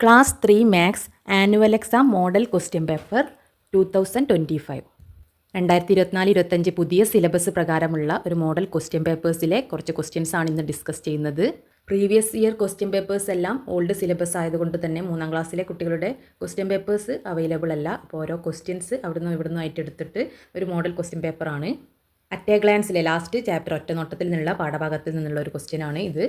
Class 3 maths annual exam model question paper 2025 2024-25 പുതിയ syllabus പ്രകാരമുള്ള ഒരു മോഡൽ ക്വസ്റ്റ്യൻ പേപ്പേഴ്സിലെ കുറച്ച് ക്വസ്റ്റ്യൻസ് ആണ് ഇന്ന് ഡിസ്കസ് ചെയ്യുന്നത്. പ്രീവിയസ് ഇയർ ക്വസ്റ്റ്യൻ പേപ്പേഴ്സ് എല്ലാം ഓൾഡ് സിലബസ് ആയതുകൊണ്ട് തന്നെ 3ാം ക്ലാസ്സിലെ കുട്ടികളുടെ ക്വസ്റ്റ്യൻ പേപ്പേഴ്സ് അവൈലബിൾ അല്ല. അപ്പോൾ ഓരോ ക്വസ്റ്റ്യൻസ് അവിടുന്ന് ഇവിടുന്ന് ആയിട്ട് എടുത്തിട്ട് ഒരു മോഡൽ ക്വസ്റ്റ്യൻ പേപ്പറാണ്. അറ്റ് എ ഗ്ലാൻസിലെ ലാസ്റ്റ് ചാപ്റ്റർ ഒറ്റ നോട്ടത്തിൽ നിന്നുള്ള പാഠഭാഗത്തിൽ നിന്നുള്ള ഒരു ക്വസ്റ്റ്യൻ ആണ് ഇത്.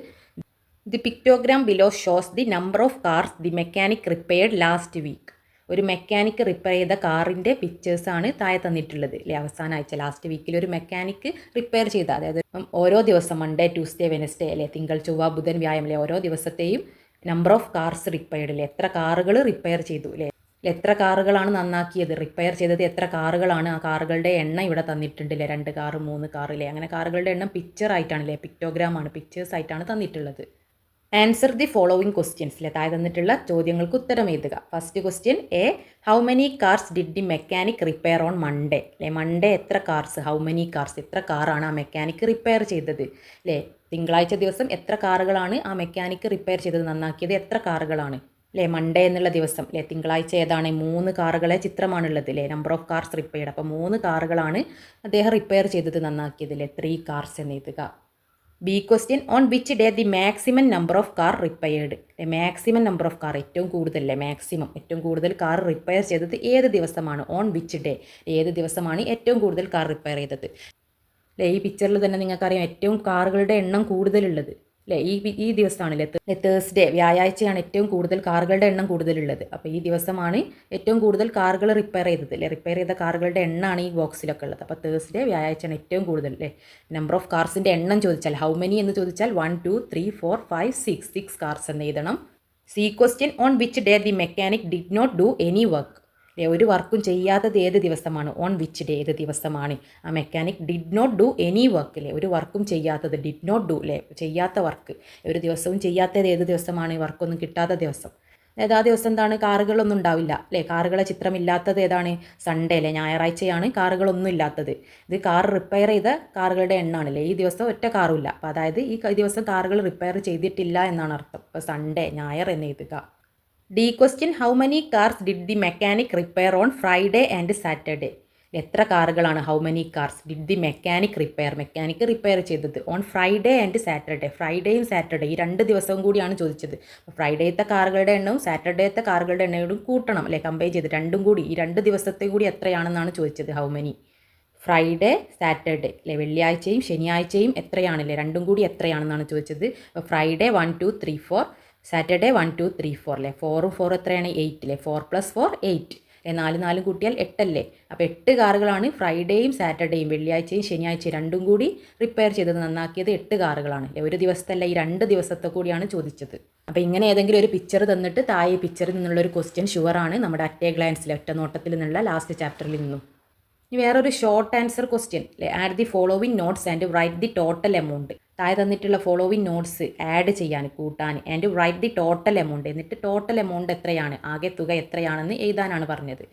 The pictogram below shows the number of cars the mechanic repaired last week. ഒരു മെക്കാനിക്ക് റിപ്പയർ ചെയ്ത കാറിൻ്റെ പിക്ചേഴ്സാണ് താഴെ തന്നിട്ടുള്ളത് അല്ലേ. അവസാന ആഴ്ച ലാസ്റ്റ് വീക്കിൽ ഒരു മെക്കാനിക്ക് റിപ്പയർ ചെയ്ത, അതായത് ഓരോ ദിവസം മൺഡേ ട്യൂസ്ഡേ വെനസ്ഡേ അല്ലേ, തിങ്കൾ ചൊവ്വ ബുധൻ വ്യാഴം അല്ലേ, ഓരോ ദിവസത്തെയും നമ്പർ ഓഫ് കാർസ് റിപ്പയർഡ് അല്ലേ, എത്ര കാറുകൾ റിപ്പയർ ചെയ്തു അല്ലേ, എത്ര കാറുകളാണ് നന്നാക്കിയത്, റിപ്പയർ ചെയ്തത് എത്ര കാറുകളാണ്, ആ കാറുകളുടെ എണ്ണം ഇവിടെ തന്നിട്ടുണ്ടല്ലേ, 2 കാറ് 3 കാറില്ലേ, അങ്ങനെ കാറുകളുടെ എണ്ണം പിക്ചർ ആയിട്ടാണല്ലേ, പിക്ടോഗ്രാമാണ്, പിക്ചേഴ്സ് ആയിട്ടാണ് തന്നിട്ടുള്ളത്. ആൻസർ ദി ഫോളോവിങ് ക്വസ്റ്റ്യൻസ് അല്ലേ, താഴെ തന്നിട്ടുള്ള ചോദ്യങ്ങൾക്ക് ഉത്തരം എഴുതുക. First question A, how many cars did the mechanic repair on Monday അല്ലേ. മൺഡേ എത്ര കാർസ്, ഹൗ മെനി കാർസ് എത്ര കാറാണ് ആ മെക്കാനിക്ക് റിപ്പയർ ചെയ്തത് അല്ലേ. തിങ്കളാഴ്ച ദിവസം എത്ര കാറുകളാണ് ആ മെക്കാനിക്ക് റിപ്പയർ ചെയ്തത്, നന്നാക്കിയത് എത്ര കാറുകളാണ് അല്ലേ. മൺഡേ എന്നുള്ള ദിവസം അല്ലേ, തിങ്കളാഴ്ച ഏതാണ്, 3 കാറുകളെ ചിത്രമാണുള്ളത് അല്ലേ, നമ്പർ ഓഫ് കാർസ് റിപ്പയർഡ്. അപ്പോൾ 3 കാറുകളാണ് അദ്ദേഹം റിപ്പയർ ചെയ്തത്, നന്നാക്കിയത് അല്ലേ, 3 കാർസ് എന്ന് എഴുതുക. B question, on which day the maximum number of car repaired. Maximum number of car ഏറ്റവും കൂടുതലല്ലേ, മാക്സിമം ഏറ്റവും കൂടുതൽ കാർ റിപ്പയർ ചെയ്തത് ഏത് ദിവസമാണ്, ഓൺ വിച്ച് ഡേ ഏത് ദിവസമാണ് ഏറ്റവും കൂടുതൽ കാർ റിപ്പയർ ചെയ്തത് അല്ലേ. ഈ പിക്ചറിൽ തന്നെ നിങ്ങൾക്കറിയാം ഏറ്റവും കാറുകളുടെ എണ്ണം കൂടുതലുള്ളത് അല്ലേ ഈ ദിവസമാണല്ലേ, തേഴ്സ്ഡേ വ്യാഴാഴ്ചയാണ് ഏറ്റവും കൂടുതൽ കാറുകളുടെ എണ്ണം കൂടുതലുള്ളത്. അപ്പോൾ ഈ ദിവസമാണ് ഏറ്റവും കൂടുതൽ കാറുകൾ റിപ്പയർ ചെയ്തത് അല്ലേ, റിപ്പയർ ചെയ്ത കാറുകളുടെ എണ്ണമാണ് ഈ ബോക്സിലൊക്കെ ഉള്ളത്. അപ്പോൾ തേഴ്സ്ഡേ വ്യാഴാഴ്ചയാണ് ഏറ്റവും കൂടുതൽ അല്ലേ. നമ്പർ ഓഫ് കാർസിൻ്റെ എണ്ണം ചോദിച്ചാൽ ഹൗ മെനി എന്ന് ചോദിച്ചാൽ 1 2 3 4 5 6 കാർസ് എന്ന് എഴുതണം. C question, on which day the mechanic did not do any work അല്ലേ, ഒരു വർക്കും ചെയ്യാത്തത് ഏത് ദിവസമാണ്, ഓൺ വിച്ച് ഡേ ഏത് ദിവസമാണ് ആ mechanic did not do any work അല്ലേ, ഒരു വർക്കും ചെയ്യാത്തത്, ഡിഡ് നോട്ട് ഡു അല്ലേ, ചെയ്യാത്ത വർക്ക്, ഒരു ദിവസവും ചെയ്യാത്തത് ഏത് ദിവസമാണ്, വർക്കൊന്നും കിട്ടാത്ത ദിവസം. അതായത് ആ ദിവസം എന്താണ്, കാറുകളൊന്നും ഉണ്ടാവില്ല അല്ലേ, കാറുകളെ ചിത്രമില്ലാത്തത് ഏതാണ്, സൺഡേ അല്ലേ, ഞായറാഴ്ചയാണ് കാറുകളൊന്നും ഇല്ലാത്തത്. ഇത് കാർ റിപ്പയർ ചെയ്ത കാറുകളുടെ എണ്ണാണല്ലേ, ഈ ദിവസം ഒറ്റ കാറുമില്ല. അപ്പോൾ അതായത് ഈ ദിവസം കാറുകൾ റിപ്പയർ ചെയ്തിട്ടില്ല എന്നാണ് അർത്ഥം. അപ്പോൾ സൺഡേ ഞായർ എന്ന് എഴുതുക. D question, how many cars did the mechanic repair on Friday and Saturday. എത്ര കാറുകളാണ്, how many cars did the mechanic mechanic repair ചെയ്തത് ഓൺ ഫ്രൈഡേ ആൻഡ് സാറ്റർഡേ. ഫ്രൈഡേയും സാറ്റർഡേ ഈ 2 ദിവസവും കൂടിയാണ് ചോദിച്ചത്. ഫ്രൈഡേത്തെ കാറുകളുടെ എണ്ണവും സാറ്റർഡേത്തെ കാറുകളുടെ എണ്ണയോടും കൂട്ടണം അല്ലേ, കമ്പയർ ചെയ്ത് രണ്ടും കൂടി ഈ 2 ദിവസത്തെ കൂടി എത്രയാണെന്നാണ് ചോദിച്ചത്. ഹൗ മെനി ഫ്രൈഡേ സാറ്റർഡേ അല്ലേ, വെള്ളിയാഴ്ചയും ശനിയാഴ്ചയും എത്രയാണല്ലേ, രണ്ടും കൂടി എത്രയാണെന്നാണ് ചോദിച്ചത്. ഫ്രൈഡേ 1 2 3 4, സാറ്റർഡേ 1 2 3 4 അല്ലേ, 4 4 എത്രയാണ് 8 അല്ലേ, 4 + 4 8 അല്ലേ, 4 4 കൂട്ടിയാൽ 8 അല്ലേ. അപ്പോൾ 8 കാറുകളാണ് ഫ്രൈഡേയും സാറ്റർഡേയും വെള്ളിയാഴ്ചയും ശനിയാഴ്ചയും രണ്ടും കൂടി റിപ്പയർ ചെയ്തത്, നന്നാക്കിയത് 8 കാറുകളാണ് അല്ലേ. ഒരു ദിവസത്തല്ല, ഈ 2 ദിവസത്തെ കൂടിയാണ് ചോദിച്ചത്. അപ്പോൾ ഇങ്ങനെ ഏതെങ്കിലും ഒരു പിക്ചർ തന്നിട്ട് താഴെ പിക്ചറിൽ നിന്നുള്ളൊരു ക്വസ്റ്റ്യൻ ഷുവറാണ് നമ്മുടെ അറ്റ് എ ഗ്ലാൻസിലെ ഒറ്റ നോട്ടത്തിൽ നിന്നുള്ള ലാസ്റ്റ് ചാപ്റ്ററിൽ നിന്നും. ഇനി വേറൊരു ഷോർട്ട് ആൻസർ ക്വസ്റ്റ്യൻ അല്ലേ, add the following notes and write the total amount. താഴെ തന്നിട്ടുള്ള ഫോളോവിങ് നോട്ട്സ് ആഡ് ചെയ്യാൻ, കൂട്ടാൻ, and write the total amount, എന്നിട്ട് ടോട്ടൽ എമൗണ്ട് എത്രയാണ്, ആകെ തുക എത്രയാണെന്ന് എഴുതാനാണ് പറഞ്ഞത്.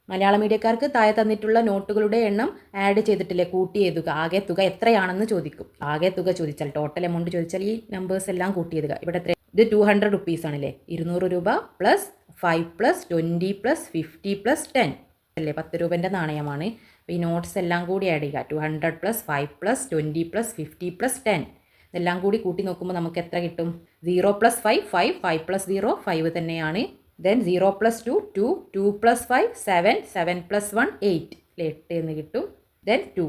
മലയാള മീഡിയക്കാർക്ക് താഴെ തന്നിട്ടുള്ള നോട്ടുകളുടെ എണ്ണം ആഡ് ചെയ്തിട്ടില്ലേ, കൂട്ടി എഴുതുക, ആകെ തുക എത്രയാണെന്ന് ചോദിക്കും. ആകെ തുക ചോദിച്ചാൽ, ടോട്ടൽ എമൗണ്ട് ചോദിച്ചാൽ ഈ നമ്പേഴ്സ് എല്ലാം കൂട്ടി എഴുതുക. ഇവിടെ എത്ര, ഇത് 200 റുപ്പീസ് ആണല്ലേ, 200 രൂപ +5 + 20 + 50 + 10 അല്ലേ, 10 രൂപേൻ്റെ നാണയമാണ്. അപ്പോൾ ഈ നോട്ട്സ് എല്ലാം കൂടി ആഡ് ചെയ്യുക, 200 + 5 + 20 + 50 + 10 ഇതെല്ലാം കൂടി കൂട്ടി നോക്കുമ്പോൾ നമുക്ക് എത്ര കിട്ടും, 0 + 5 5, 5 + 0 5 തന്നെയാണ്. ദെൻ 0 + 2 2, 2 + 5 7, 7 + 1 8 അല്ലേ, 8 എന്ന് കിട്ടും. ദെൻ 2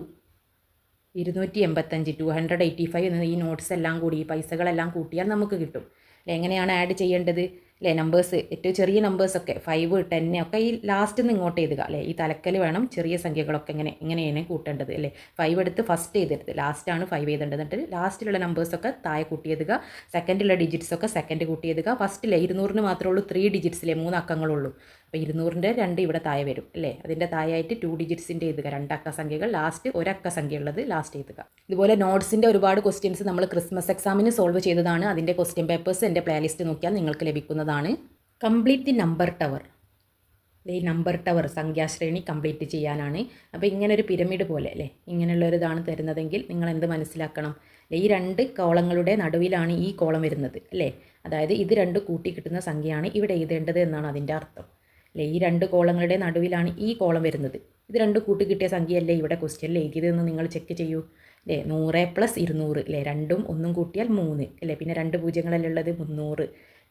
285 285 എന്ന് ഈ നോട്ട്സ് എല്ലാം കൂടി ഈ പൈസകളെല്ലാം കൂട്ടിയാൽ നമുക്ക് കിട്ടും. എങ്ങനെയാണ് ആഡ് ചെയ്യേണ്ടത് അല്ലേ, നമ്പേഴ്സ് ഏറ്റവും ചെറിയ നമ്പേഴ്സൊക്കെ 5 10 ഒക്കെ ഈ ലാസ്റ്റ് നിന്ന് ഇങ്ങോട്ട് എഴുതുക അല്ലേ, ഈ തലക്കൽ വേണം ചെറിയ സംഖ്യകളൊക്കെ എങ്ങനെയാണ് കൂട്ടേണ്ടത് അല്ലേ. 5 എടുത്ത് ഫസ്റ്റ് എഴുതരുത്, ലാസ്റ്റാണ് 5 എഴുതേണ്ടത്. എന്നിട്ട് ലാസ്റ്റിലുള്ള നമ്പേഴ്സൊക്കെ താഴെ കൂട്ടി എഴുതുക, സെക്കൻഡിലുള്ള ഡിജിറ്റ്സൊക്കെ സെക്കൻഡ് കൂട്ടി എഴുതുക. ഫസ്റ്റിലെ 200 മാത്രമേ ഉള്ളൂ 3 ഡിജിറ്റ്സിലെ 3 അക്കങ്ങളുള്ളൂ. അപ്പോൾ 200ൻ്റെ 2 ഇവിടെ താഴെ വരും അല്ലേ, അതിൻ്റെ താഴെയായിട്ട് 2 ഡിജിറ്റ്സിൻ്റെ എഴുതുക, 2 അക്ക സംഖ്യകൾ, ലാസ്റ്റ് 1 അക്ക സംഖ്യ ഉള്ളത് ലാസ്റ്റ് എഴുതുക. ഇതുപോലെ നോട്ട്സിൻ്റെ ഒരുപാട് ക്വസ്റ്റ്യൻസ് നമ്മൾ ക്രിസ്മസ് എക്സാമിന് സോൾവ് ചെയ്തതാണ്. അതിൻ്റെ ക്വസ്റ്റ്യൻ പേപ്പേഴ്സ് എൻ്റെ പ്ലേലിസ്റ്റ് നോക്കിയാൽ നിങ്ങൾക്ക് ലഭിക്കുന്നതാണ്. കംപ്ലീറ്റ് ദി നമ്പർ ടവർ ഈ നമ്പർ ടവർ സംഖ്യാശ്രേണി കംപ്ലീറ്റ് ചെയ്യാനാണ്. അപ്പോൾ ഇങ്ങനെ ഒരു പിരമിഡ് പോലെ അല്ലേ, ഇങ്ങനെയുള്ളൊരിതാണ് തരുന്നതെങ്കിൽ നിങ്ങൾ എന്ത് മനസ്സിലാക്കണം, ഈ രണ്ട് കോളങ്ങളുടെ നടുവിലാണ് ഈ കോളം വരുന്നത് അല്ലേ. അതായത് ഇത് രണ്ട് കൂട്ടി കിട്ടുന്ന സംഖ്യയാണ് ഇവിടെ എഴുതേണ്ടത് എന്നാണ് അതിൻ്റെ അർത്ഥം അല്ലേ. ഈ രണ്ട് കോളങ്ങളുടെ നടുവിലാണ് ഈ കോളം വരുന്നത്. ഇത് രണ്ട് കൂട്ടി കിട്ടിയ സംഖ്യയല്ലേ ഇവിടെ ക്വസ്റ്റ്യനിൽ എഴുതിയതെന്ന് നിങ്ങൾ ചെക്ക് ചെയ്യൂ അല്ലേ. 100 + 200 അല്ലേ, രണ്ടും ഒന്നും കൂട്ടിയാൽ 3 അല്ലേ, പിന്നെ രണ്ട് പൂജ്യങ്ങളല്ലേ ഉള്ളത്, 300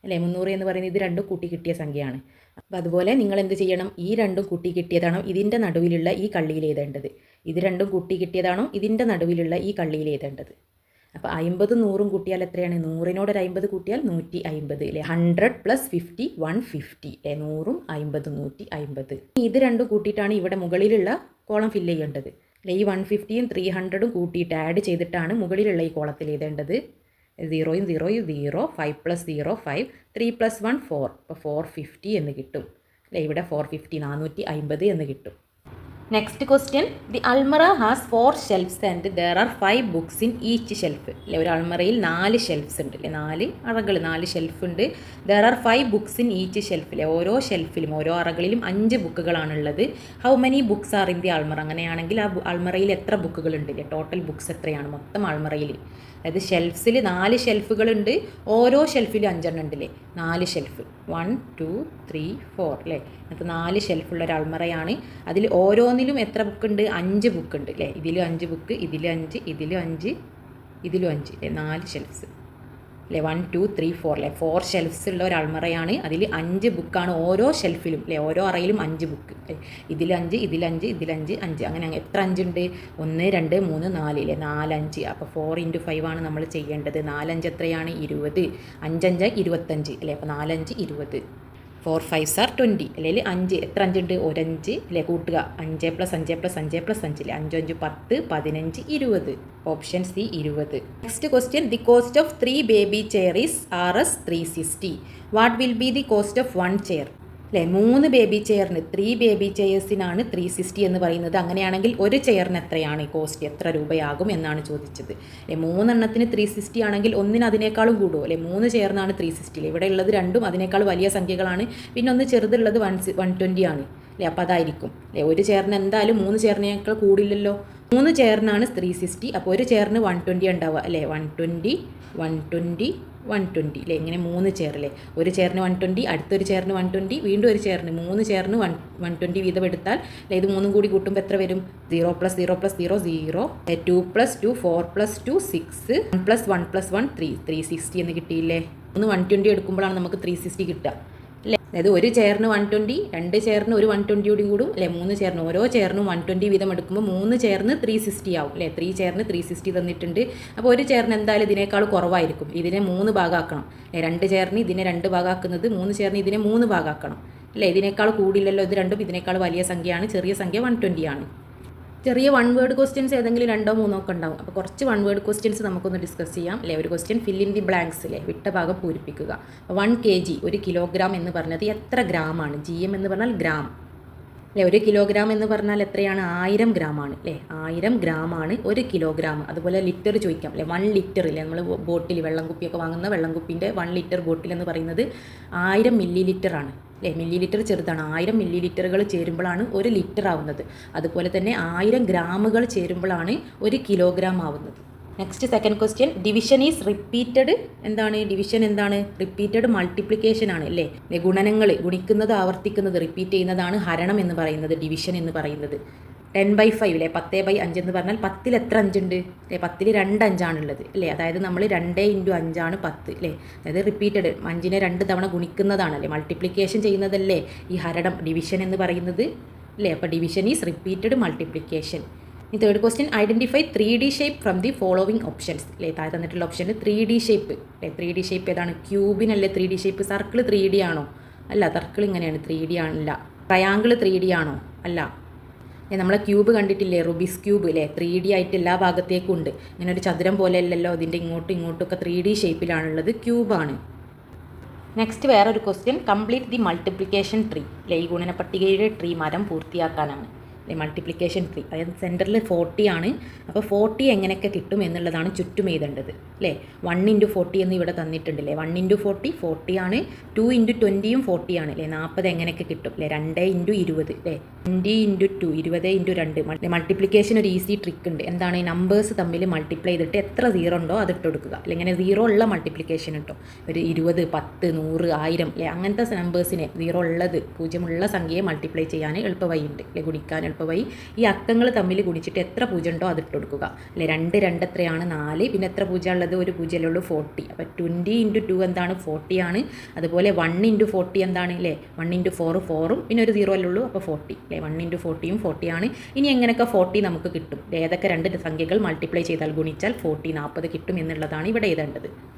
അല്ലേ. 300 എന്ന് പറയുന്നത് ഇത് രണ്ടും കൂട്ടി കിട്ടിയ സംഖ്യയാണ്. അപ്പോൾ അതുപോലെ നിങ്ങൾ എന്ത് ചെയ്യണം, ഈ രണ്ടും കൂട്ടി കിട്ടിയതാണോ ഇതിൻ്റെ നടുവിലുള്ള ഈ കള്ളിയിൽ എഴുതേണ്ടത്, ഇത് രണ്ടും കൂട്ടി കിട്ടിയതാണോ ഇതിൻ്റെ നടുവിലുള്ള ഈ കള്ളിയിൽ എഴുതേണ്ടത്. അപ്പോൾ 50 100 കൂട്ടിയാൽ എത്രയാണ്, 100നോട് ഒരു 50 കൂട്ടിയാൽ 150 അല്ലേ. 100 + 50 150 അല്ലേ, 100ഉം 50 150. ഇത് രണ്ടും കൂട്ടിയിട്ടാണ് ഇവിടെ മുകളിലുള്ള കോളം ഫില്ല് ചെയ്യേണ്ടത് അല്ലേ. ഈ 150യും 300ഉം കൂട്ടിയിട്ട് ആഡ് ചെയ്തിട്ടാണ് മുകളിലുള്ള ഈ കോളത്തിൽ എഴുതേണ്ടത്. 0യും 0യും 0, 5 + 0 5, 3 + 1 4, അപ്പോൾ 450 എന്ന് കിട്ടും അല്ലേ. ഇവിടെ 450 450 എന്ന് കിട്ടും. നെക്സ്റ്റ് ക്വസ്റ്റ്യൻ, ദി അൾമറ has 4 shelves and there are 5 books in each shelf അല്ലേ. ഒരു അൾമറയിൽ 4 ഷെൽഫ്സ് ഉണ്ട് അല്ലേ, 4 അറകൾ 4 ഷെൽഫ് ഉണ്ട്. There are 5 books in each shelf അല്ലേ, ഓരോ ഷെൽഫിലും ഓരോ അറകളിലും 5 ബുക്കുകളാണുള്ളത്. How many books are in the അൾമറ, അങ്ങനെയാണെങ്കിൽ ആ അൾമറയിൽ എത്ര ബുക്കുകളുണ്ട് അല്ലേ, ടോട്ടൽ ബുക്സ് എത്രയാണ് മൊത്തം അൾമറയിൽ. അതായത് ഷെൽഫ്സിൽ 4 ഷെൽഫുകളുണ്ട്, ഓരോ ഷെൽഫിലും 5 എണ്ണം ഉണ്ടല്ലേ, 4 ഷെൽഫ് 1 2 3 4 അല്ലേ. അപ്പോൾ 4 ഷെൽഫുള്ള ഒരു അൾമറയാണ്. അതിൽ ഓരോന്നിലും എത്ര ബുക്കുണ്ട്, 5 ബുക്കുണ്ട് അല്ലേ. ഇതിലും 5 ബുക്ക്, ഇതിലും 5, ഇതിലും 5, ഇതിലും 5 അല്ലേ, 4 ഷെൽഫ്സ് അല്ലേ. 1 2 3 4 അല്ലേ, 4 ഷെൽഫ്സ് ഉള്ള ഒരു അൾമറയാണ്. അതിൽ 5 ബുക്കാണ് ഓരോ ഷെൽഫിലും അല്ലേ, ഓരോ അറയിലും 5 ബുക്ക്. ഇതിൽ 5 ഇതിൽ 5 ഇതിൽ 5 5 അങ്ങനെ എത്ര 5 ഉണ്ട്, 1 2 3 4 അല്ലേ, 4 5. അപ്പോൾ 4 × 5 ആണ് നമ്മൾ ചെയ്യേണ്ടത്. 4 5 എത്രയാണ്, 20, 5 5 25 അല്ലേ. അപ്പോൾ 4 5 20, 4 5s are 20 അല്ലെങ്കിൽ 5 എത്ര 5 ഉണ്ട്, 1 5 അല്ലേ, കൂട്ടുക 5 + 5 + 5 + 5 അല്ലേ, 5 5 10 15 20. Option C 20. Next question, the cost of 3 baby chair is Rs 360. What will be the cost of 1 chair അല്ലേ. 3 ബേബി ചെയറിന് 3 ബേബി ചെയേഴ്സിനാണ് 360 എന്ന് പറയുന്നത്. അങ്ങനെയാണെങ്കിൽ ഒരു ചെയറിന് എത്രയാണ് കോസ്റ്റ്, എത്ര രൂപയാകും എന്നാണ് ചോദിച്ചത് അല്ലേ. 3 എണ്ണത്തിന് 360 ആണെങ്കിൽ ഒന്നിന് അതിനേക്കാളും കൂടുമോ അല്ലേ, 3 ചെയറിനാണ് 360 ഇവിടെ ഉള്ളത് രണ്ടും അതിനേക്കാൾ വലിയ സംഖ്യകളാണ്. പിന്നെ ഒന്ന് ചെറുതുള്ളത് 120 ആണ് അല്ലേ. അപ്പോൾ അതായിരിക്കും അല്ലേ, ഒരു ചെയറിന് എന്തായാലും 3 ചെയറിനേക്കാൾ കൂടില്ലല്ലോ. 3 ചെയറിനാണ് 360, അപ്പോൾ ഒരു ചെയറിന് 120 ഉണ്ടാവുക അല്ലേ. 120 120 120 അല്ലേ, ഇങ്ങനെ 3 ചെയറില്ലേ, ഒരു ചെയറിന് 120, അടുത്തൊരു ചെയറിന് 120, വീണ്ടും ഒരു ചെയറിന് 3 ചെയറിന് 120 വീതം എടുത്താൽ അല്ലേ, ഇത് 3 കൂടി കൂട്ടുമ്പോൾ എത്ര വരും, 0 + 0 + 0 0, 2 + 2 4 + 2 6, 1 + 1 + 1 3, 360 എന്ന് കിട്ടിയില്ലേ. 120 എടുക്കുമ്പോഴാണ് നമുക്ക് 360 കിട്ടുക അല്ലേ. അതായത് ഒരു ചെയറിന് 120, 2 ചെയറിന് ഒരു 120 കൂടി കൂടും അല്ലേ, 3 ചെയറിന് ഓരോ ചെയറിനും 120 വീതം എടുക്കുമ്പോൾ 3 ചെയറിന് 360 ആവും അല്ലേ. 3 ചെയറിന് 360 തന്നിട്ടുണ്ട്. അപ്പോൾ ഒരു ചെയറിന് എന്തായാലും ഇതിനേക്കാൾ കുറവായിരിക്കും. ഇതിനെ 3 ഭാഗമാക്കണം അല്ലേ. 2 ചെയറിന് ഇതിനെ 2 ഭാഗമാക്കുന്നത്, 3 ചെയറിന് ഇതിനെ 3 ഭാഗമാക്കണം അല്ലേ. ഇതിനേക്കാൾ കൂടില്ലല്ലോ, ഇത് രണ്ടും ഇതിനേക്കാൾ വലിയ സംഖ്യയാണ്. ചെറിയ സംഖ്യ 120 ആണ്. ചെറിയ 1 വേർഡ് ക്വസ്റ്റ്യൻസ് ഏതെങ്കിലും 2 3 ഒക്കെ ഉണ്ടാവും. അപ്പോൾ കുറച്ച് 1 വേർഡ് ക്വസ്റ്റ്യൻസ് നമുക്കൊന്ന് ഡിസ്കസ് ചെയ്യാം അല്ലേ. ഒരു question, fill in the blanks അല്ലേ, വിട്ട ഭാഗം പൂരിപ്പിക്കുക. 1 kg 1 കിലോഗ്രാം എന്ന് പറഞ്ഞത് എത്ര ഗ്രാമാണ്, GM എന്ന് പറഞ്ഞാൽ ഗ്രാം അല്ലേ. 1 കിലോഗ്രാം എന്ന് പറഞ്ഞാൽ എത്രയാണ്, 1000 ഗ്രാമാണ് അല്ലേ. 1000 ഗ്രാമാണ് 1 കിലോഗ്രാം. അതുപോലെ ലിറ്റർ ചോദിക്കാം അല്ലേ, 1 ലിറ്റർ ഇല്ലേ, നമ്മൾ ബോട്ടിൽ വെള്ളം കുപ്പിയൊക്കെ വാങ്ങുന്ന വെള്ളം കുപ്പിൻ്റെ 1 ലിറ്റർ ബോട്ടിൽ എന്ന് പറയുന്നത് 1000 മില്ലി ലിറ്റർ ആണ് അല്ലേ. മില്ലി ലിറ്റർ ചെറുതാണ്, 1000 മില്ലി ലിറ്ററുകൾ ചേരുമ്പോഴാണ് 1 ലിറ്റർ ആവുന്നത്. അതുപോലെ തന്നെ 1000 ഗ്രാമുകൾ ചേരുമ്പോഴാണ് 1 കിലോഗ്രാം ആവുന്നത്. Next second question, division is repeated. എന്താണ് ഡിവിഷൻ, എന്താണ് റിപ്പീറ്റഡ് മൾട്ടിപ്ലിക്കേഷൻ ആണ് അല്ലേ. ഗുണനങ്ങൾ, ഗുണിക്കുന്നത് ആവർത്തിക്കുന്നത്, റിപ്പീറ്റ് ചെയ്യുന്നതാണ് ഹരണം എന്ന് പറയുന്നത്, ഡിവിഷൻ എന്ന് പറയുന്നത്. 10/5 അല്ലേ, 10/5 എന്ന് പറഞ്ഞാൽ 10ൽ എത്ര 5 ഉണ്ട് അല്ലേ, 10ൽ 2 5ആണുള്ളത് അല്ലേ. അതായത് നമ്മൾ 2 × 5 ആണ് 10 അല്ലേ. അതായത് റിപ്പീറ്റഡ് 5നെ 2 തവണ ഗുണിക്കുന്നതാണ് അല്ലേ, മൾട്ടിപ്ലിക്കേഷൻ ചെയ്യുന്നതല്ലേ ഈ ഹരണം, ഡിവിഷൻ എന്ന് പറയുന്നത് അല്ലേ. അപ്പോൾ ഡിവിഷൻ ഈസ് റിപ്പീറ്റഡ് മൾട്ടിപ്ലിക്കേഷൻ. ഈ third question, identify 3D shape from the following options അല്ലേ. താഴെ തന്നിട്ടുള്ള ഓപ്ഷന് 3D ഷേപ്പ് അല്ലേ. 3D ഷേപ്പ് ഏതാണ്, ക്യൂബിനല്ലേ 3D ഷേപ്പ്. സർക്കിൾ 3D ആണോ, അല്ല. സർക്കിൾ ഇങ്ങനെയാണ് 3D ആണല്ല. ട്രയാങ്കിൾ 3D ആണോ, അല്ല. നമ്മളെ ക്യൂബ് കണ്ടിട്ടില്ലേ, റുബിക്സ് ക്യൂബ് അല്ലേ, 3D ആയിട്ട് എല്ലാ ഭാഗത്തേക്കും ഉണ്ട്. ഇങ്ങനെ ഒരു ചതുരം പോലെ അല്ലല്ലോ, അതിൻ്റെ ഇങ്ങോട്ടും ഇങ്ങോട്ടൊക്കെ 3D ഷേപ്പിലാണുള്ളത്, ക്യൂബാണ്. നെക്സ്റ്റ് വേറൊരു question, complete the multiplication tree അല്ലേ. ഈ ഗുണന പട്ടികയുടെ ട്രീ മരം പൂർത്തിയാക്കാനാണ് മൾട്ടിപ്ലിക്കേഷൻ 3, അതായത് സെൻറ്ററിൽ 40 ആണ്. അപ്പോൾ 40 എങ്ങനെയൊക്കെ കിട്ടും എന്നുള്ളതാണ് ചുറ്റും എഴുതേണ്ടത് അല്ലേ. 1 × 40 എന്ന് ഇവിടെ തന്നിട്ടുണ്ടല്ലേ. 1 × 40 40 ആണ്. 2 × 20 40 ആണ് അല്ലേ. 40 എങ്ങനെയൊക്കെ കിട്ടും അല്ലേ. 2 × 20 അല്ലേ. 20 × 2 20 × 2. മൾട്ടിപ്ലിക്കേഷൻ ഒരു ഈസി ട്രിക്ക് ഉണ്ട്. എന്താണ്, നമ്പേഴ്സ് തമ്മിൽ മൾട്ടിപ്ലൈ ചെയ്തിട്ട് എത്ര 0 ഉണ്ടോ അത് ഇട്ട് കൊടുക്കുക. അല്ലെങ്കിൽ 0 ഉള്ള മൾട്ടിപ്ലിക്കേഷൻ കിട്ടും. ഒരു 20 10 100 1000 അല്ലേ. അങ്ങനത്തെ നമ്പേഴ്സിനെ 0 ഉള്ളത് 0 ഉള്ള സംഖ്യയെ മൾട്ടിപ്ലൈ ചെയ്യാൻ എളുപ്പവഴി ഉണ്ട് അല്ലേ. ഗുണിക്കാൻ എളുപ്പവഴി. ഈ അക്കങ്ങൾ തമ്മിൽ ഗുണിച്ചിട്ട് എത്ര 0 ഉണ്ടോ അത് ഇട്ട് കൊടുക്കുക അല്ലേ. 2 2 എത്രയാണ് 4. പിന്നെ എത്ര 0 ഉള്ളത്, ഒരു 0 ഉള്ളൂ 40. അപ്പോൾ 20 × 2 എന്താണ് 40 ആണ്. അതുപോലെ 1 × 40 എന്താണ് അല്ലേ. 1 × 4 4ഉം പിന്നെ ഒരു 0 അല്ലേ ഉള്ളൂ. അപ്പോൾ 40 അല്ലേ. 1 × 40 40 ആണ്. ഇനി എങ്ങനെയൊക്കെ 40 നമുക്ക് കിട്ടും, ഏതൊക്കെ 2 സംഖ്യകൾ മൾട്ടിപ്ലൈ ചെയ്താൽ ഗുണിച്ചാൽ 40 40 കിട്ടും എന്നുള്ളതാണ് ഇവിടെ എഴുതേണ്ടത്.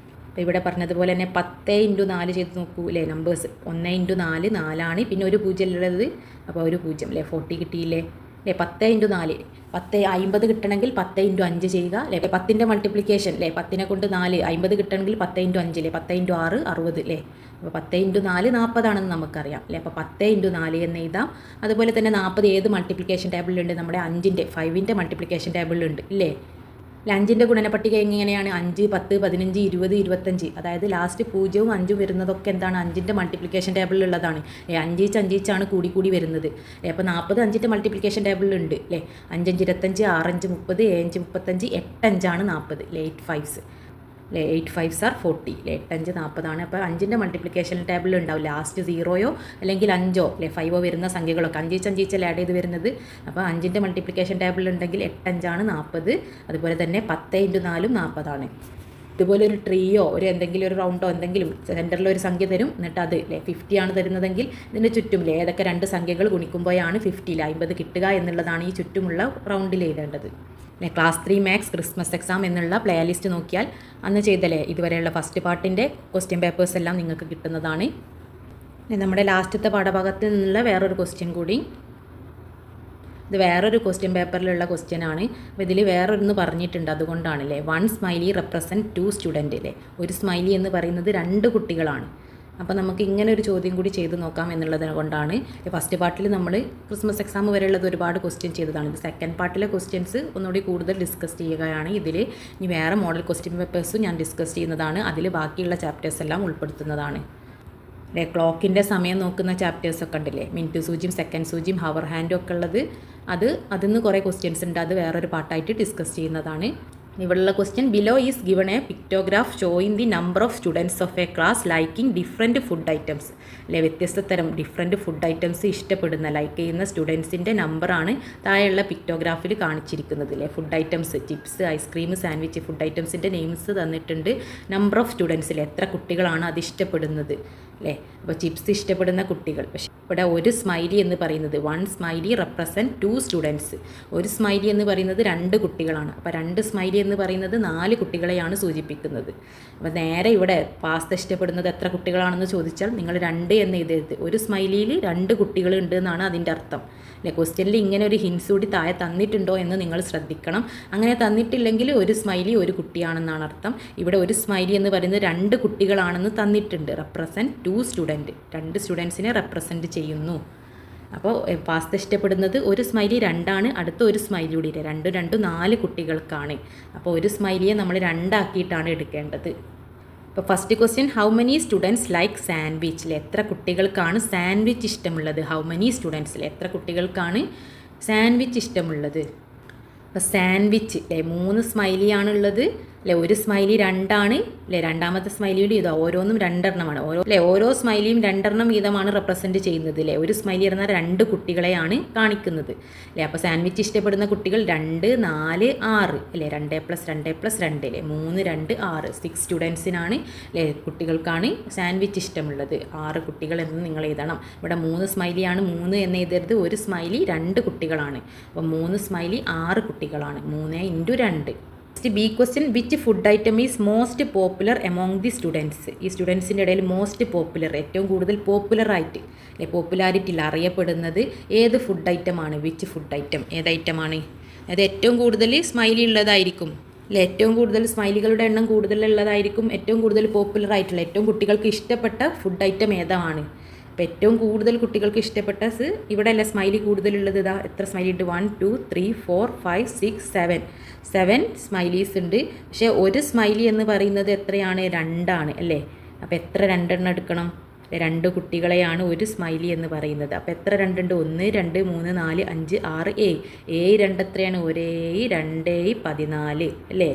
അപ്പോൾ ഇവിടെ പറഞ്ഞതുപോലെ തന്നെ 10 × 4 ചെയ്ത് നോക്കൂ അല്ലേ. നമ്പേഴ്സ് 1 × 4 4ആണ്. പിന്നെ ഒരു 0 ഉള്ളത്, അപ്പോൾ ഒരു 0 അല്ലേ. 40 കിട്ടിയില്ലേ അല്ലേ. 10 × 4 10 50 കിട്ടണമെങ്കിൽ 10 × 5 ചെയ്യുക അല്ലേ. 10ൻ്റെ മൾട്ടിപ്ലിക്കേഷൻ അല്ലേ. 10നെ കൊണ്ട് 4 50 കിട്ടണമെങ്കിൽ 10 × 5 അല്ലേ. 10 × 6 60 അല്ലേ. അപ്പോൾ 10 × 4 40 ആണെന്ന് നമുക്കറിയാം അല്ലേ. അപ്പോൾ 10 × 4 എന്ന് എഴുതാം. അതുപോലെ തന്നെ 40 ഏത് മൾട്ടിപ്ലിക്കേഷൻ ടേബിളിലുണ്ട്, നമ്മുടെ 5ൻ്റെ മൾട്ടിപ്ലിക്കേഷൻ ടേബിളിലുണ്ട് ഇല്ലേ. 5ൻ്റെ ഗുണന പട്ടിക എങ്ങനെയാണ്, 5 10 15 20 25. അതായത് ലാസ്റ്റ് 0ഉം 5ഉം വരുന്നതൊക്കെ എന്താണ്, 5ൻ്റെ മൾട്ടിപ്ലിക്കേഷൻ ടേബിളിലുള്ളതാണ്. 5 × 5 ആണ് കൂടി വരുന്നത്. അപ്പോൾ 40 5ൻ്റെ മൾട്ടിപ്ലിക്കേഷൻ ടേബിളിലുണ്ട് അല്ലേ. 5 5 25 6 5 30 7 5 35 8 5 ആണ് 40 അല്ലേ. 8 5s അല്ലേ. 8 5s are 40 അല്ലേ. 8 5 40 ആണ്. അപ്പോൾ 5ൻ്റെ മൾട്ടിപ്ലിക്കേഷൻ ടേബിളിൽ ഉണ്ടാവും ലാസ്റ്റ് 0യോ അല്ലെങ്കിൽ 5ഓ അല്ലേ 5ഓ വരുന്ന സംഖ്യകളൊക്കെ 5 5 ആഡ് ചെയ്ത് വരുന്നത്. അപ്പോൾ 5ൻ്റെ മൾട്ടിപ്ലിക്കേഷൻ ടേബിളിൽ ഉണ്ടെങ്കിൽ 8 5 ആണ് 40. അതുപോലെ തന്നെ 10 × 4 40 ആണ്. ഇതുപോലെ ഒരു ട്രീയോ ഒരു എന്തെങ്കിലും ഒരു റൗണ്ടോ എന്തെങ്കിലും സെൻറ്ററിൽ ഒരു സംഖ്യ തരും. എന്നിട്ട് അത് അല്ലേ 50 ആണ് തരുന്നതെങ്കിൽ ഇതിൻ്റെ ചുറ്റുമില്ലേ ഏതൊക്കെ 2 സംഖ്യകൾ ഗുണിക്കുമ്പോഴാണ് 50 50 കിട്ടുക എന്നുള്ളതാണ് ഈ ചുറ്റുമുള്ള റൗണ്ടിൽ എഴുതേണ്ടത്. ക്ലാസ് 3 മാത്സ് ക്രിസ്മസ് എക്സാം എന്നുള്ള പ്ലേലിസ്റ്റ് നോക്കിയാൽ അന്ന് ചെയ്തല്ലേ ഇതുവരെയുള്ള ഫസ്റ്റ് പാർട്ടിൻ്റെ ക്വസ്റ്റ്യൻ പേപ്പേഴ്സ് എല്ലാം നിങ്ങൾക്ക് കിട്ടുന്നതാണ്. നമ്മുടെ ലാസ്റ്റത്തെ പാഠഭാഗത്ത് നിന്നുള്ള വേറൊരു ക്വസ്റ്റ്യൻ കൂടി, ഇത് വേറൊരു ക്വസ്റ്റ്യൻ പേപ്പറിലുള്ള ക്വസ്റ്റ്യൻ ആണ്. അപ്പോൾ ഇതിൽ വേറൊന്ന് പറഞ്ഞിട്ടുണ്ട്, അതുകൊണ്ടാണല്ലേ. 1 സ്മൈലി റെപ്രസെൻറ്റ് 2 സ്റ്റുഡൻറ്റ് അല്ലേ. ഒരു സ്മൈലി എന്ന് പറയുന്നത് 2 കുട്ടികളാണ്. അപ്പോൾ നമുക്ക് ഇങ്ങനെ ഒരു ചോദ്യം കൂടി ചെയ്ത് നോക്കാം എന്നുള്ളത് കൊണ്ടാണ്. ഫസ്റ്റ് പാർട്ടിൽ നമ്മൾ ക്രിസ്മസ് എക്സാം വരെയുള്ളത് ഒരുപാട് ക്വസ്റ്റ്യൻ ചെയ്തതാണ്. ഇത് സെക്കൻഡ് പാർട്ടിലെ ക്വസ്റ്റ്യൻസ് ഒന്നുകൂടി കൂടുതൽ ഡിസ്കസ് ചെയ്യുകയാണ്. ഇതിൽ ഇനി വേറെ മോഡൽ ക്വസ്റ്റ്യൻ പേപ്പേഴ്സും ഞാൻ ഡിസ്കസ് ചെയ്യുന്നതാണ്. അതിൽ ബാക്കിയുള്ള ചാപ്റ്റേഴ്സ് എല്ലാം ഉൾപ്പെടുത്തുന്നതാണ്. ക്ലോക്കിൻ്റെ സമയം നോക്കുന്ന ചാപ്റ്റേഴ്സൊക്കെ ഉണ്ടല്ലേ, മിനിറ്റ് സൂചിയും സെക്കൻഡ് സൂചിയും ഹവർ ഹാൻഡും ഒക്കെ ഉള്ളത്, അതിന്ന് കുറേ ക്വസ്റ്റ്യൻസ് ഉണ്ട്. അത് വേറൊരു പാർട്ടായിട്ട് ഡിസ്കസ് ചെയ്യുന്നതാണ്. ഇവിടെയുള്ള question, below is given a pictograph showing the number of students of a class liking different food items അല്ലെ. വ്യത്യസ്ത തരം ഡിഫറെൻറ്റ് ഫുഡ് ഐറ്റംസ് ഇഷ്ടപ്പെടുന്ന ലൈക്ക് ചെയ്യുന്ന സ്റ്റുഡൻസിൻ്റെ നമ്പറാണ് താഴെയുള്ള പിക്ടോഗ്രാഫിൽ കാണിച്ചിരിക്കുന്നത് അല്ലേ. Food items, chips, ice cream, sandwich, food ഐറ്റംസിൻ്റെ നെയിംസ് തന്നിട്ടുണ്ട്. നമ്പർ ഓഫ് സ്റ്റുഡൻസിൽ എത്ര കുട്ടികളാണ് അത് ഇഷ്ടപ്പെടുന്നത് അല്ലേ. അപ്പോൾ ചിപ്സ് ഇഷ്ടപ്പെടുന്ന കുട്ടികൾ. പക്ഷേ ഇവിടെ ഒരു സ്മൈലി എന്ന് പറയുന്നത് 1 സ്മൈലി റെപ്രസെൻറ്റ് 2 സ്റ്റുഡൻസ്. ഒരു സ്മൈലി എന്ന് പറയുന്നത് 2 കുട്ടികളാണ്. അപ്പോൾ 2 സ്മൈലി എന്ന് പറയുന്നത് 4 കുട്ടികളെയാണ് സൂചിപ്പിക്കുന്നത്. അപ്പോൾ നേരെ ഇവിടെ പാസ്ത ഇഷ്ടപ്പെടുന്നത് എത്ര കുട്ടികളാണെന്ന് ചോദിച്ചാൽ നിങ്ങൾ 2 എന്ന് എഴുതരുത്. ഒരു സ്മൈലിയിൽ 2 കുട്ടികളുണ്ട് എന്നാണ് അതിൻ്റെ അർത്ഥം അല്ലേ. ക്വസ്റ്റ്യനിൽ ഇങ്ങനെ ഒരു ഹിൻസ് കൂടി താഴെ തന്നിട്ടുണ്ടോ എന്ന് നിങ്ങൾ ശ്രദ്ധിക്കണം. അങ്ങനെ തന്നിട്ടില്ലെങ്കിൽ ഒരു സ്മൈലി ഒരു കുട്ടിയാണെന്നാണ് അർത്ഥം. ഇവിടെ ഒരു സ്മൈലി എന്ന് പറയുന്നത് 2 കുട്ടികളാണെന്ന് തന്നിട്ടുണ്ട്. റെപ്രസെൻറ്റ് 2 സ്റ്റുഡൻറ്റ്, 2 സ്റ്റുഡൻസിനെ റെപ്രസെൻറ്റ് ചെയ്യുന്നു. അപ്പോൾ പാസ്ത ഇഷ്ടപ്പെടുന്നത് ഒരു സ്മൈലി 2 ആണ്. അടുത്ത ഒരു സ്മൈലി കൂടി 2 2 4 കുട്ടികൾക്കാണ്. അപ്പോൾ ഒരു സ്മൈലിയെ നമ്മൾ 2 ആക്കിയിട്ടാണ് എടുക്കേണ്ടത്. ഇപ്പോൾ first question, how many students like സാൻഡ്വിച്ചിൽ എത്ര കുട്ടികൾക്കാണ് സാൻഡ്വിച്ച് ഇഷ്ടമുള്ളത്. ഹൗ മെനി സ്റ്റുഡൻസിൽ എത്ര കുട്ടികൾക്കാണ് സാൻഡ്വിച്ച് ഇഷ്ടമുള്ളത്. അപ്പോൾ സാൻഡ്വിച്ച് അല്ലേ 3 സ്മൈലിയാണുള്ളത് അല്ലേ. ഒരു സ്മൈലി 2 ആണ് അല്ലേ. രണ്ടാമത്തെ സ്മൈലിയുടെ ഇത് ഓരോന്നും 2 എണ്ണമാണ്. ഓരോ സ്മൈലിയും 2 എണ്ണം വീതമാണ് റെപ്രസെൻറ്റ് ചെയ്യുന്നത് അല്ലേ. ഒരു സ്മൈലി പറഞ്ഞാൽ 2 കുട്ടികളെയാണ് കാണിക്കുന്നത് അല്ലേ. അപ്പോൾ സാൻഡ്വിച്ച് ഇഷ്ടപ്പെടുന്ന കുട്ടികൾ 2 4 6 അല്ലേ. 2 + 2 + 2 അല്ലേ. 3 2 6 6 സ്റ്റുഡൻസിനാണ് അല്ലേ, കുട്ടികൾക്കാണ് സാൻഡ്വിച്ച് ഇഷ്ടമുള്ളത്. 6 കുട്ടികൾ എന്ന് നിങ്ങൾ എഴുതണം. ഇവിടെ 3 സ്മൈലിയാണ്, 3 എന്ന് എഴുതരുത്. ഒരു സ്മൈലി 2 കുട്ടികളാണ്. അപ്പോൾ 3 സ്മൈലി 6 കുട്ടികളാണ്. 3 × 2. B question, which food item is most popular among the students. ഈ സ്റ്റുഡൻസിൻ്റെ ഇടയിൽ മോസ്റ്റ് പോപ്പുലർ, ഏറ്റവും കൂടുതൽ പോപ്പുലറായിട്ട് അല്ലെ പോപ്പുലാരിറ്റിയിൽ അറിയപ്പെടുന്നത് ഏത് ഫുഡ് ഐറ്റമാണ്. വിച്ച് ഫുഡ് ഐറ്റം, ഏത് ഐറ്റമാണ് അത് ഏറ്റവും കൂടുതൽ സ്മൈലി ഉള്ളതായിരിക്കും അല്ലെ. ഏറ്റവും കൂടുതൽ സ്മൈലികളുടെ എണ്ണം കൂടുതലുള്ളതായിരിക്കും. ഏറ്റവും കൂടുതൽ പോപ്പുലർ ആയിട്ടുള്ള, ഏറ്റവും കുട്ടികൾക്ക് ഇഷ്ടപ്പെട്ട ഫുഡ് ഐറ്റം ഏതാണ് അപ്പോൾ ഏറ്റവും കൂടുതൽ കുട്ടികൾക്ക് ഇഷ്ടപ്പെട്ട ഇവിടെ അല്ല സ്മൈലി കൂടുതലുള്ളത്. ഇതാ എത്ര സ്മൈലി ഉണ്ട്? 1 2 3 4 5 6 7 സ്മൈലീസ് ഉണ്ട്. പക്ഷേ ഒരു സ്മൈലി എന്ന് പറയുന്നത് എത്രയാണ്? 2 ആണ് അല്ലേ? അപ്പോൾ എത്ര 2 എണ്ണം എടുക്കണം? 2 കുട്ടികളെയാണ് ഒരു സ്മൈലി എന്ന് പറയുന്നത്. അപ്പോൾ എത്ര 2 ഉണ്ട്? 1 2 3 4 5 6 7 2 എത്രയാണ്? 1 2 14 അല്ലേ?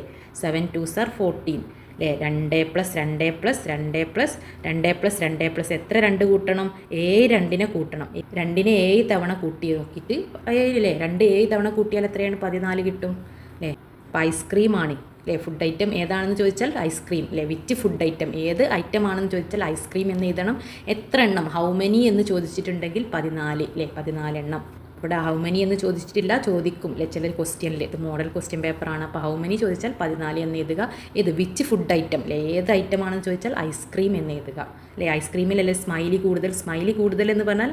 7 2s are 14 അല്ലേ? 2 + 2 + 2 + 2 + 2 + എത്ര 2 കൂട്ടണം? 2നെ കൂട്ടണം. 2നെ 7 തവണ കൂട്ടി നോക്കിയിട്ട് 7 അല്ലേ? 2 7 തവണ കൂട്ടിയാൽ എത്രയാണ്? 14 കിട്ടും അല്ലേ? അപ്പോൾ ഐസ്ക്രീമാണ് അല്ലേ? ഫുഡ് ഐറ്റം ഏതാണെന്ന് ചോദിച്ചാൽ ഐസ്ക്രീം അല്ലേ? വിച്ച് ഫുഡ് ഐറ്റം, ഏത് ഐറ്റം ആണെന്ന് ചോദിച്ചാൽ ഐസ്ക്രീം എന്ന് എഴുതണം. എത്ര എണ്ണം? ഹൗ മെനി എന്ന് ചോദിച്ചിട്ടുണ്ടെങ്കിൽ 14 അല്ലേ? 14 എണ്ണം. ഇവിടെ ഹൗ മെനി എന്ന് ചോദിച്ചിട്ടില്ല, ചോദിക്കും അല്ലേ ചില ക്വസ്റ്റ്യനിൽ. ഇത് മോഡൽ ക്വസ്റ്റ്യൻ പേപ്പറാണ്. അപ്പോൾ ഹൗ മെനി ചോദിച്ചാൽ 14 എന്ന് എഴുതുക. ഇത് വിച്ച് ഫുഡ് ഐറ്റം അല്ലേ? ഏത് ഐറ്റം ആണെന്ന് ചോദിച്ചാൽ ഐസ്ക്രീം എന്ന് എഴുതുക അല്ലേ? ഐസ്ക്രീമിലല്ലേ സ്മൈലി കൂടുതൽ? സ്മൈലി കൂടുതൽ എന്ന് പറഞ്ഞാൽ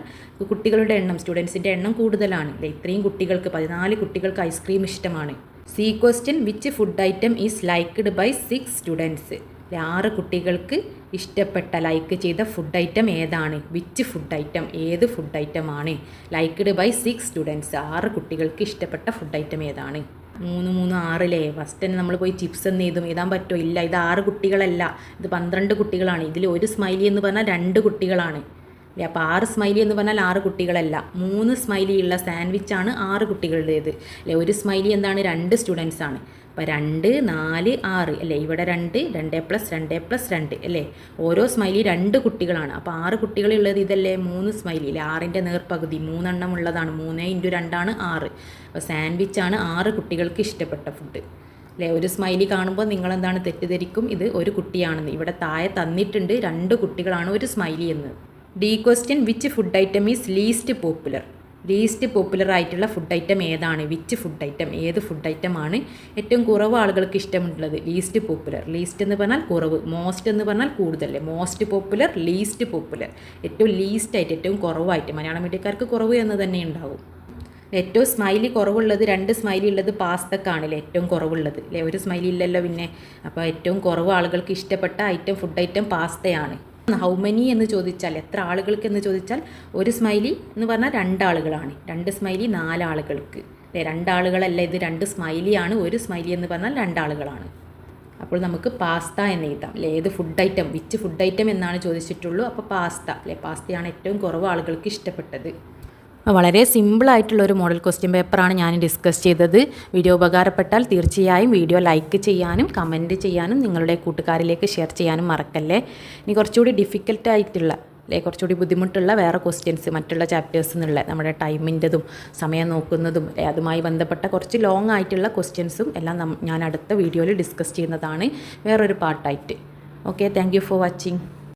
കുട്ടികളുടെ എണ്ണം, സ്റ്റുഡൻസിൻ്റെ എണ്ണം കൂടുതലാണ് അല്ലേ? ഇത്രയും കുട്ടികൾക്ക് 14 കുട്ടികൾക്ക് ഐസ്ക്രീം ഇഷ്ടമാണ്. C question which food item is liked by 6 students. 6 കുട്ടികൾക്ക് ഇഷ്ടപ്പെട്ട ലൈക്ക് ചെയ്ത ഫുഡ് ഐറ്റം ഏതാണ്? വിച്ച് ഫുഡ് ഐറ്റം, ഏത് ഫുഡ് ഐറ്റം ആണ്? ലൈക്ക്ഡ് ബൈ 6 സ്റ്റുഡൻസ്, 6 കുട്ടികൾക്ക് ഇഷ്ടപ്പെട്ട ഫുഡ് ഐറ്റം ഏതാണ്? 3 3 6 ഫസ്റ്റ് തന്നെ നമ്മൾ പോയി ചിപ്സ് എന്ന് എഴുതാൻ പറ്റുമോ? ഇല്ല. ഇത് 6 കുട്ടികളല്ല, ഇത് 12 കുട്ടികളാണ്. ഇതിൽ ഒരു സ്മൈലി എന്ന് പറഞ്ഞാൽ 2 കുട്ടികളാണ് അല്ലേ? അപ്പോൾ 6 സ്മൈലി എന്ന് പറഞ്ഞാൽ 6 കുട്ടികളല്ല. 3 സ്മൈലി ഉള്ള സാൻഡ്വിച്ചാണ് 6 കുട്ടികളുടേത് അല്ലേ? ഒരു സ്മൈലി എന്താണ്? 2 സ്റ്റുഡൻസ് ആണ്. അപ്പോൾ 2 4 6 അല്ലേ? ഇവിടെ 2 2 + 2 + 2 അല്ലേ? ഓരോ സ്മൈലി 2 കുട്ടികളാണ്. അപ്പോൾ 6 കുട്ടികളുള്ളത് ഇതല്ലേ? 3 സ്മൈലി അല്ലേ? 6ൻ്റെ നേർപകുതി 3 എണ്ണം ഉള്ളതാണ്. 3 × 2 ആണ് 6. അപ്പോൾ സാൻഡ്വിച്ചാണ് 6 കുട്ടികൾക്ക് ഇഷ്ടപ്പെട്ട ഫുഡ് അല്ലേ? ഒരു സ്മൈലി കാണുമ്പോൾ നിങ്ങളെന്താണ് തെറ്റിദ്ധരിക്കും ഇത് ഒരു കുട്ടിയാണെന്ന്. ഇവിടെ താഴെ തന്നിട്ടുണ്ട് 2 കുട്ടികളാണ് ഒരു സ്മൈലി എന്ന്. D question which food item is least popular. Least popular ആയിട്ടുള്ള ഫുഡ് ഐറ്റം ഏതാണ്? വിച്ച് ഫുഡ് ഐറ്റം, ഏത് ഫുഡ് ഐറ്റം ആണ് ഏറ്റവും കുറവ് ആളുകൾക്ക് ഇഷ്ടമുള്ളത്? Least popular. ലീസ്റ്റ് എന്ന് പറഞ്ഞാൽ കുറവ്, മോസ്റ്റ് എന്ന് പറഞ്ഞാൽ കൂടുതൽ. Most popular, least popular. ഏറ്റവും ലീസ്റ്റ് ആയിട്ട്, ഏറ്റവും കുറവായിട്ട്. മലയാളം മീഡിയക്കാർക്ക് കുറവ് എന്ന് തന്നെ ഉണ്ടാവും. ഏറ്റവും സ്മൈലി കുറവുള്ളത് 2 സ്മൈലി ഉള്ളത് പാസ്തക്കാണല്ലേ ഏറ്റവും കുറവുള്ളത് അല്ലേ? ഒരു സ്മൈലി ഇല്ലല്ലോ പിന്നെ. അപ്പോൾ ഏറ്റവും കുറവ് ആളുകൾക്ക് ഇഷ്ടപ്പെട്ട ഐറ്റം ഫുഡ് ഐറ്റം പാസ്തയാണ്. ഹൗ മെനി എന്ന് ചോദിച്ചാൽ എത്ര ആളുകൾക്ക് എന്ന് ചോദിച്ചാൽ ഒരു സ്മൈലി എന്ന് പറഞ്ഞാൽ 2 ആളുകളാണ്. 2 സ്മൈലി 4 ആളുകൾക്ക് അല്ലേ? 2 ആളുകളല്ല, ഇത് 2 സ്മൈലിയാണ്. ഒരു സ്മൈലി എന്ന് പറഞ്ഞാൽ 2 ആളുകളാണ്. അപ്പോൾ നമുക്ക് പാസ്ത എന്ന് എഴുതാം അല്ലേ? ഏത് food item, which food item എന്നാണ് ചോദിച്ചിട്ടുള്ളൂ. അപ്പോൾ പാസ്ത അല്ലേ? പാസ്തയാണ് ഏറ്റവും കുറവ് ആളുകൾക്ക് ഇഷ്ടപ്പെട്ടത്. വളരെ സിമ്പിളായിട്ടുള്ളൊരു മോഡൽ ക്വസ്റ്റ്യൻ പേപ്പറാണ് ഞാൻ ഡിസ്കസ് ചെയ്തത്. വീഡിയോ ഉപകാരപ്പെട്ടാൽ തീർച്ചയായും വീഡിയോ ലൈക്ക് ചെയ്യാനും കമൻറ്റ് ചെയ്യാനും നിങ്ങളുടെ കൂട്ടുകാരിലേക്ക് ഷെയർ ചെയ്യാനും മറക്കല്ലേ. ഇനി കുറച്ചുകൂടി ഡിഫിക്കൽട്ടായിട്ടുള്ള അല്ലേ, കുറച്ചുകൂടി ബുദ്ധിമുട്ടുള്ള വേറെ ക്വസ്റ്റ്യൻസ് മറ്റുള്ള ചാപ്റ്റേഴ്സിൽ നിന്നുള്ള നമ്മുടെ ടൈമിൻ്റെതും സമയം നോക്കുന്നതും അതുമായി ബന്ധപ്പെട്ട കുറച്ച് ലോങ് ആയിട്ടുള്ള ക്വസ്റ്റ്യൻസും എല്ലാം ഞാൻ അടുത്ത വീഡിയോയിൽ ഡിസ്കസ് ചെയ്യുന്നതാണ് വേറൊരു പാർട്ടായിട്ട്. Okay, thank you for watching.